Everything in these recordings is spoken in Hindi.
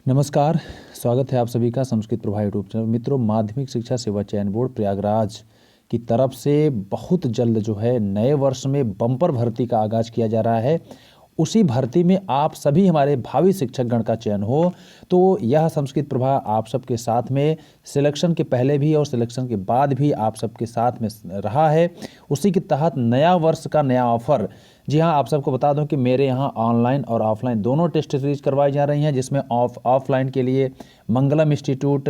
नमस्कार। स्वागत है आप सभी का संस्कृत प्रभा यूट्यूब चैनल। मित्रों, माध्यमिक शिक्षा सेवा चयन बोर्ड प्रयागराज की तरफ से बहुत जल्द जो है नए वर्ष में बम्पर भर्ती का आगाज़ किया जा रहा है। उसी भर्ती में आप सभी हमारे भावी शिक्षकगण का चयन हो, तो यह संस्कृत प्रभा आप सबके साथ में सिलेक्शन के पहले भी और सिलेक्शन के बाद भी आप सबके साथ में रहा है। उसी के तहत नया वर्ष का नया ऑफर, जी हाँ, आप सबको बता दूं कि मेरे यहाँ ऑनलाइन और ऑफलाइन दोनों टेस्ट सीरीज करवाई जा रही हैं, जिसमें ऑफलाइन के लिए मंगलम इंस्टीट्यूट,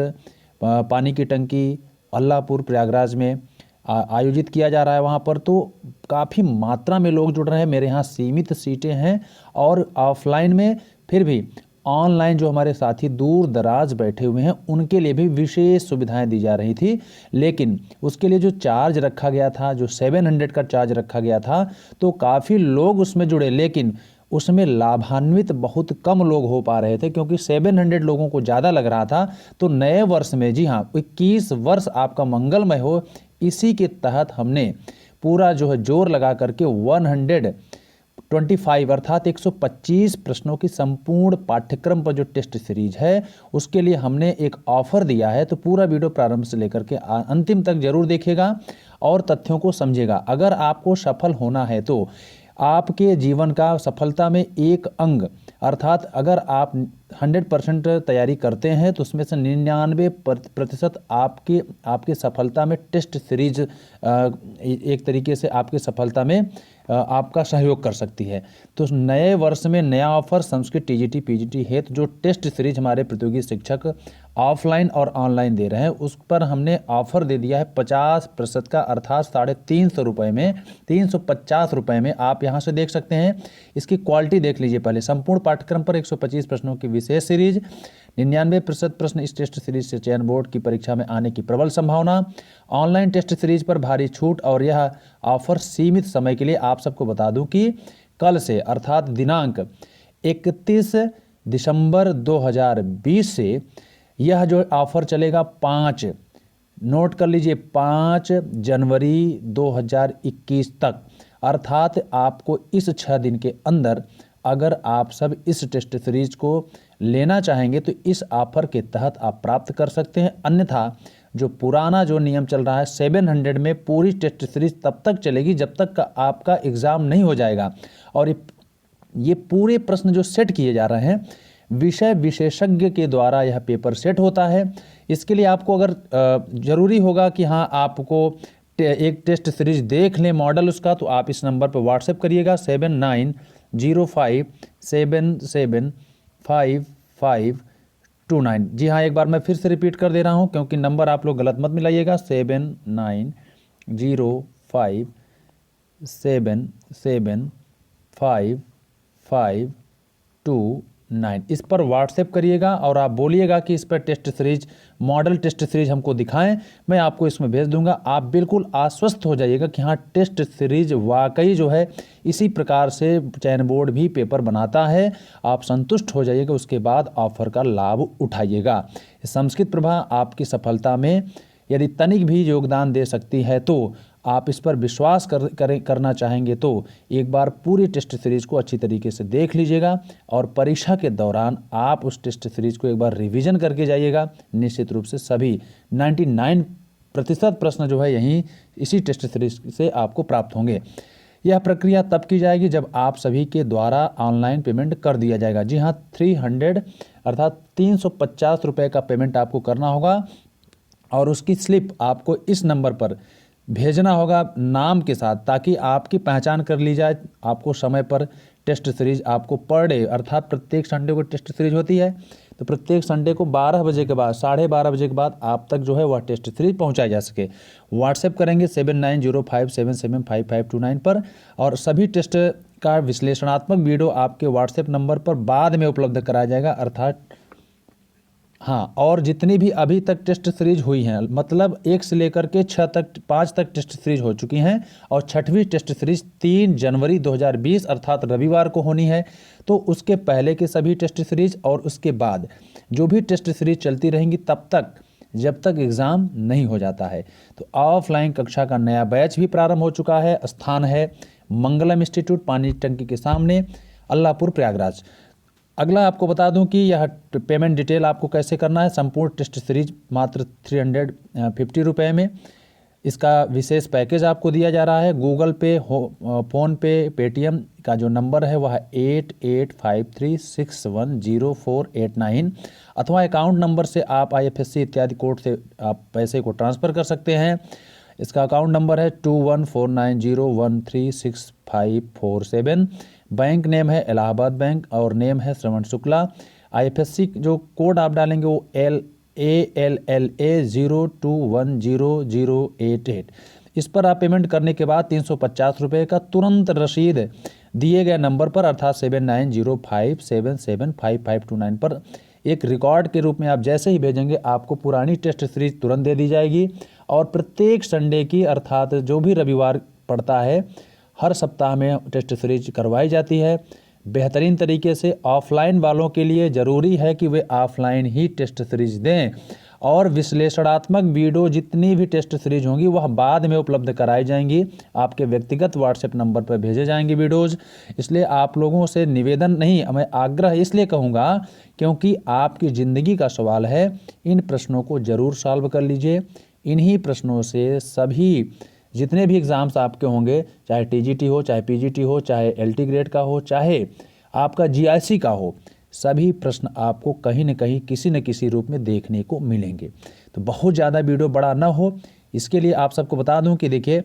पानी की टंकी, अल्लाहपुर प्रयागराज में आयोजित किया जा रहा है। वहाँ पर तो काफ़ी मात्रा में लोग जुड़ रहे हैं। मेरे यहाँ सीमित सीटें हैं और ऑफलाइन में फिर भी ऑनलाइन जो हमारे साथी दूर दराज बैठे हुए हैं उनके लिए भी विशेष सुविधाएं दी जा रही थी। लेकिन उसके लिए जो चार्ज रखा गया था, जो 700 का चार्ज रखा गया था, तो काफ़ी लोग उसमें जुड़े, लेकिन उसमें लाभान्वित बहुत कम लोग हो पा रहे थे, क्योंकि 700 लोगों को ज़्यादा लग रहा था। तो नए वर्ष में, जी हाँ, 21 वर्ष आपका मंगलमय हो, इसी के तहत हमने पूरा जो है जोर लगा करके 125 अर्थात 125 प्रश्नों की संपूर्ण पाठ्यक्रम पर जो टेस्ट सीरीज है उसके लिए हमने एक ऑफर दिया है। तो पूरा वीडियो प्रारंभ से लेकर के अंतिम तक जरूर देखिएगा और तथ्यों को समझिएगा। अगर आपको सफल होना है तो आपके जीवन का सफलता में एक अंग, अर्थात अगर आप 100% तैयारी करते हैं तो उसमें से 99% आपके सफलता में टेस्ट सीरीज एक तरीके से आपकी सफलता में आपका सहयोग कर सकती है। तो नए वर्ष में नया ऑफर संस्कृत टीजीटी पीजीटी हेतु जो टेस्ट सीरीज हमारे प्रतियोगी शिक्षक ऑफलाइन और ऑनलाइन दे रहे हैं, उस पर हमने ऑफर दे दिया है 50% का, अर्थात 350 रुपये में, 350 रुपये में आप यहाँ से देख सकते हैं। इसकी क्वालिटी देख लीजिए पहले। संपूर्ण पाठ्यक्रम पर 125 प्रश्नों की विशेष सीरीज, 99% प्रश्न इस टेस्ट सीरीज से चयन बोर्ड की परीक्षा में आने की प्रबल संभावना, ऑनलाइन टेस्ट सीरीज पर भारी छूट। और यह ऑफर सीमित समय के लिए। आप सबको बता दूं कि कल से, अर्थात दिनांक 31 दिसंबर 2020 से यह जो ऑफर चलेगा 5, नोट कर लीजिए, 5 जनवरी 2021 तक। अर्थात आपको इस 6 दिन के अंदर अगर आप सब इस टेस्ट सीरीज को लेना चाहेंगे तो इस ऑफर के तहत आप प्राप्त कर सकते हैं। अन्यथा जो पुराना जो नियम चल रहा है 700 में पूरी टेस्ट सीरीज तब तक चलेगी जब तक का आपका एग्ज़ाम नहीं हो जाएगा। और ये पूरे प्रश्न जो सेट किए जा रहे हैं विषय विशेषज्ञ के द्वारा यह पेपर सेट होता है। इसके लिए आपको अगर ज़रूरी होगा कि हाँ आपको एक टेस्ट सीरीज देख लें मॉडल उसका, तो आप इस नंबर पर व्हाट्सएप करिएगा 7905775529। जी हाँ, एक बार मैं फिर से रिपीट कर दे रहा हूँ क्योंकि नंबर आप लोग गलत मत मिलाइएगा। 7905775529। इस पर व्हाट्सएप करिएगा और आप बोलिएगा कि इस पर test series, model test series हमको दिखाएं, मैं आपको इसमें भेज दूंगा। आप बिल्कुल आश्वस्त हो जाइएगा कि हाँ टेस्ट सीरीज वाकई जो है इसी प्रकार से चयन बोर्ड भी पेपर बनाता है। आप संतुष्ट हो जाइएगा, उसके बाद ऑफर का लाभ उठाइएगा। संस्कृत प्रभा आपकी सफलता में यदि तनिक भी योगदान दे सकती है तो आप इस पर विश्वास करना चाहेंगे तो एक बार पूरी टेस्ट सीरीज को अच्छी तरीके से देख लीजिएगा और परीक्षा के दौरान आप उस टेस्ट सीरीज को एक बार रिवीजन करके जाइएगा। निश्चित रूप से सभी 99% प्रश्न जो है यहीं इसी टेस्ट सीरीज से आपको प्राप्त होंगे। यह प्रक्रिया तब की जाएगी जब आप सभी के द्वारा ऑनलाइन पेमेंट कर दिया जाएगा। जी हाँ, 300 अर्थात 350 रुपये का पेमेंट आपको करना होगा और उसकी स्लिप आपको इस नंबर पर भेजना होगा नाम के साथ, ताकि आपकी पहचान कर ली जाए। आपको समय पर टेस्ट सीरीज आपको पर डे, अर्थात प्रत्येक संडे को टेस्ट सीरीज होती है, तो प्रत्येक संडे को 12 बजे के बाद, 12:30 बजे के बाद आप तक जो है वह टेस्ट सीरीज पहुंचाई जा सके। व्हाट्सएप करेंगे 7905775529 पर और सभी टेस्ट का विश्लेषणात्मक वीडियो आपके व्हाट्सएप नंबर पर बाद में उपलब्ध कराया जाएगा। अर्थात हाँ, और जितनी भी अभी तक टेस्ट सीरीज हुई हैं, मतलब 1 से लेकर के 5 तक टेस्ट सीरीज हो चुकी हैं और 6वीं टेस्ट सीरीज 3 जनवरी 2020 अर्थात रविवार को होनी है। तो उसके पहले के सभी टेस्ट सीरीज और उसके बाद जो भी टेस्ट सीरीज चलती रहेंगी तब तक, जब तक एग्ज़ाम नहीं हो जाता है। तो ऑफलाइन कक्षा का नया बैच भी प्रारंभ हो चुका है। स्थान है मंगलम इंस्टीट्यूट, पानी टंकी के सामने, अल्लाहपुर प्रयागराज। अगला आपको बता दूं कि यह पेमेंट डिटेल आपको कैसे करना है। संपूर्ण टेस्ट सीरीज मात्र 350 रुपये में। इसका विशेष पैकेज आपको दिया जा रहा है। गूगल पे, फ़ोनपे, पेटीएम का जो नंबर है वह 8853610489 अथवा अकाउंट नंबर से आप IFSC इत्यादि कोड से आप पैसे को ट्रांसफ़र कर सकते हैं। इसका अकाउंट नंबर है 214901365547। बैंक नेम है इलाहाबाद बैंक और नेम है श्रवण शुक्ला। IFSC जो कोड आप डालेंगे वो LALA02100088। इस पर आप पेमेंट करने के बाद 350 रुपये का तुरंत रसीद दिए गए नंबर पर अर्थात 7905775529 पर एक रिकॉर्ड के रूप में आप जैसे ही भेजेंगे आपको पुरानी टेस्ट सीरीज तुरंत दे दी जाएगी। और प्रत्येक संडे की अर्थात जो भी रविवार पड़ता है हर सप्ताह में टेस्ट सीरीज करवाई जाती है बेहतरीन तरीके से। ऑफलाइन वालों के लिए ज़रूरी है कि वे ऑफलाइन ही टेस्ट सीरीज दें और विश्लेषणात्मक वीडियो जितनी भी टेस्ट सीरीज होंगी वह बाद में उपलब्ध कराई जाएंगी। आपके व्यक्तिगत व्हाट्सएप नंबर पर भेजे जाएंगे वीडियोज़। इसलिए आप लोगों से निवेदन नहीं, मैं आग्रह इसलिए कहूँगा क्योंकि आपकी ज़िंदगी का सवाल है। इन प्रश्नों को ज़रूर सॉल्व कर लीजिए। इन्हीं प्रश्नों से सभी जितने भी एग्ज़ाम्स आपके होंगे, चाहे TGT हो, चाहे PGT हो, चाहे LT ग्रेड का हो, चाहे आपका GIC का हो, सभी प्रश्न आपको कहीं न कहीं किसी न किसी रूप में देखने को मिलेंगे। तो बहुत ज़्यादा वीडियो बड़ा ना हो, इसके लिए आप सबको बता दूं कि देखिए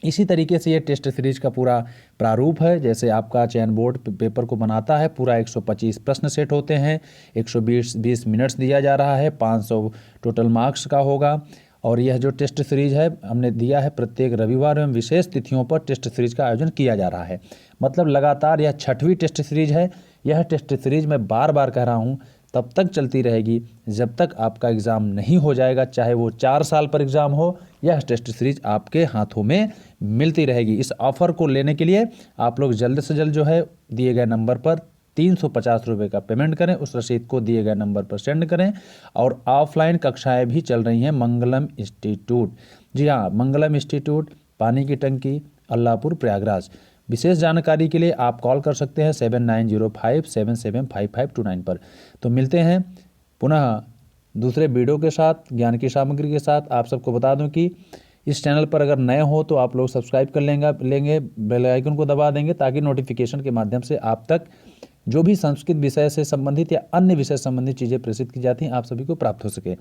इसी तरीके से ये टेस्ट सीरीज का पूरा प्रारूप है। जैसे आपका चयन बोर्ड पेपर को बनाता है, पूरा 125 प्रश्न सेट होते हैं, 120 मिनट्स दिया जा रहा है, 500 टोटल मार्क्स का होगा। और यह जो टेस्ट सीरीज है हमने दिया है प्रत्येक रविवार एवं विशेष तिथियों पर टेस्ट सीरीज का आयोजन किया जा रहा है। मतलब लगातार यह 6वीं टेस्ट सीरीज है। यह टेस्ट सीरीज मैं बार बार कह रहा हूँ तब तक चलती रहेगी जब तक आपका एग्ज़ाम नहीं हो जाएगा, चाहे वो 4 साल पर एग्ज़ाम हो। यह टेस्ट सीरीज आपके हाथों में मिलती रहेगी। इस ऑफ़र को लेने के लिए आप लोग जल्द से जल्द जो है दिए गए नंबर पर 350 रुपये का पेमेंट करें, उस रसीद को दिए गए नंबर पर सेंड करें। और ऑफलाइन कक्षाएं भी चल रही हैं मंगलम इंस्टीट्यूट। जी हाँ, मंगलम इंस्टीट्यूट, पानी की टंकी, अल्लाहपुर, प्रयागराज। विशेष जानकारी के लिए आप कॉल कर सकते हैं 7905775529 पर। तो मिलते हैं पुनः दूसरे वीडियो के साथ, ज्ञान की सामग्री के साथ। आप सबको बता दूं कि इस चैनल पर अगर नए हो तो आप लोग सब्सक्राइब कर लेंगे, बेल आइकन को दबा देंगे ताकि नोटिफिकेशन के माध्यम से आप तक जो भी संस्कृत विषय से संबंधित या अन्य विषय संबंधित चीज़ें प्रेषित की जाती हैं आप सभी को प्राप्त हो सके।